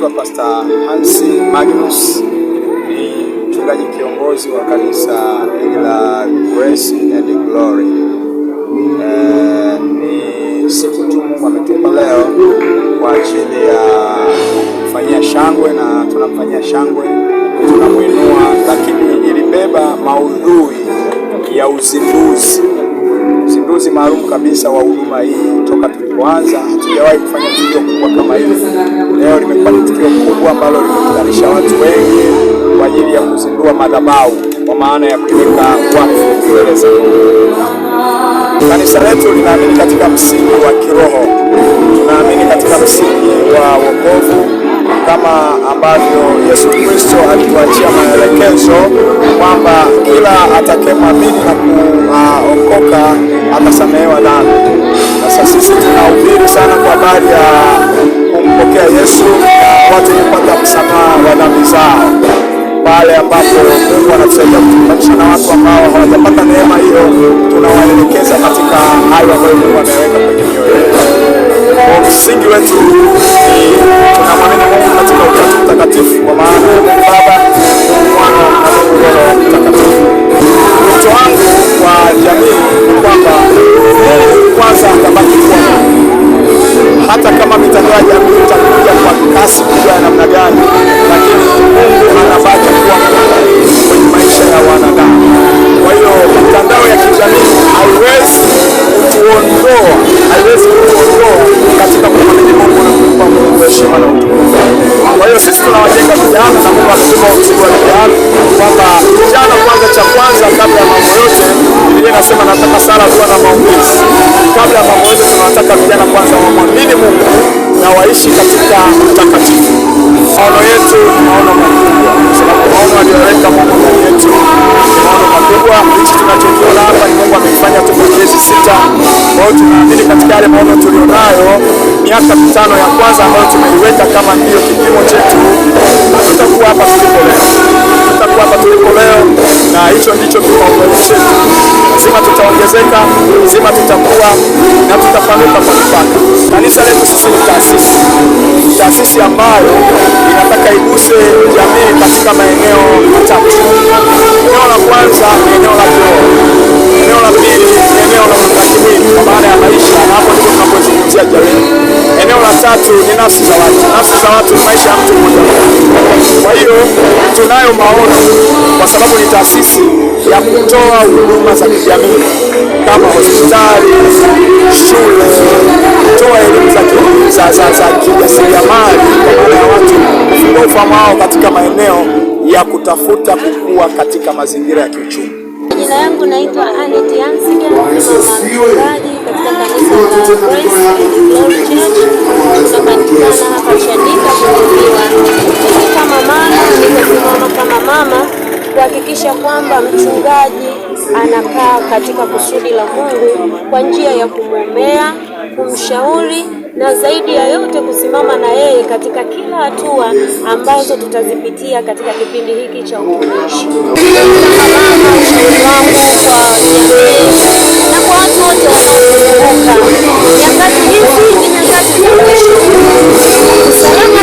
naitwa Pastor Hansi Magnus, ni mchungaji kiongozi wa kanisa la Grace and Glory. Ni siku tu Mungu ametupa leo kwa ajili ya kufanyia shangwe, na tunamfanyia shangwe, tunamuinua, lakini ilibeba maudhui ya uzinduzi maalum kabisa wa huduma hii. Toka tulipoanza hatujawahi kufanya tukio kubwa kama hili. Leo limekuwa ni tukio kubwa ambalo limekutanisha watu wengi kwa ajili ya kuzindua madhabahu, kwa maana ya kuweka wakfu mbele za Mungu. Kanisa letu linaamini katika msingi wa kiroho, tunaamini katika msingi wa wokovu, kama ambavyo Yesu Kristo alituachia maelekezo kwamba kila atakayemwamini na kuokoka atasamehewa dhambi. Sasa sisi tunahubiri sana kwa habari ya kumpokea Yesu, watu kupata msamaha wa dhambi zao, pale ambapo Mungu anatusaidia kutuunganisha na watu ambao hawajapata neema hiyo, tunawaelekeza katika hayo ambayo Mungu ameweka kwenye mioyo yetu. Kwa msingi wetu ni tunamwamini Mungu katika Utatu Mtakatifu, kwa maana Baba, Mwana na Roho Mtakatifu. Wito wangu kwa jamii ni kwamba Mungu kwanza atabaki kuwa Mungu, hata kama mitandao ya jamii itakuja kwa kasi kubwa ya namna gani, lakini Mungu anabaki kuwa Mungu kwenye maisha ya wanadamu. Kwa hiyo mitandao ya kijamii haiwezi kutuondoa katika kumwamini Mungu na kumpa Mungu heshima na utukufu. Kwa hiyo sisi tunawajenga vijana, na Mungu anasema usiku wa vijana kwamba vijana kwanza, cha kwanza kabla ya mambo yote, Biblia inasema nataka sala kuwa na maombezi. Kabla ya mambo yote tunataka vijana kwanza wamwamini Mungu na waishi katika utakatifu. Maono yetu ni maono makubwa, kwa sababu maono aliyoweka Mungu ndani yetu ni maono makubwa. Hichi tunachokiona hapa ni Mungu amefanya tu miezi 6. Kwa hiyo tunaamini katika yale maono tulionayo miaka 5 ya kwanza ambayo tumeiweka kama ndio kipimo chetu, tutakuwa hapa tulipo leo, na hicho ndicho kipaumbele chetu. Lazima tutaongezeka, lazima tutakuwa na tutapanuka kwa mipaka. Kanisa letu sisi ni taasisi ambayo inataka iguse jamii katika maeneo matatu. Eneo la kwanza ni eneo la kiroho. Eneo la pili ni eneo la utamaduni, kwa maana ya maisha, na hapo ndipo tunapozungumzia jamii. Eneo la tatu ni nafsi za watu. Nafsi za watu ni maisha ya mtu mmoja. Kwa hiyo tunayo maono, kwa sababu ni taasisi ya kutoa huduma za kijamii kama hospitali, shule, kutoa elimu za kijasiriamali, kwa maana ya watu kufungua ufahamu wao katika maeneo ya kutafuta kukua katika mazingira ya kiuchumi. Jina langu naitwa Anet Yansiga, ni mama mchungaji katika kanisa la Grace and Glory Church. Tunapatikana hapa Chanika Bumbiriwa. Kama mama, nikasimama kama mama kuhakikisha kwamba mchungaji anakaa katika kusudi la Mungu kwa njia ya kumwombea, kumshauri, na zaidi ya yote kusimama na yeye katika kila hatua ambazo tutazipitia katika kipindi hiki cha utumishi. Ushauri wangu kwa jamii na kwa watu wote wanaozunguka, nyakati hizi ni nyakati za mwisho. Usalama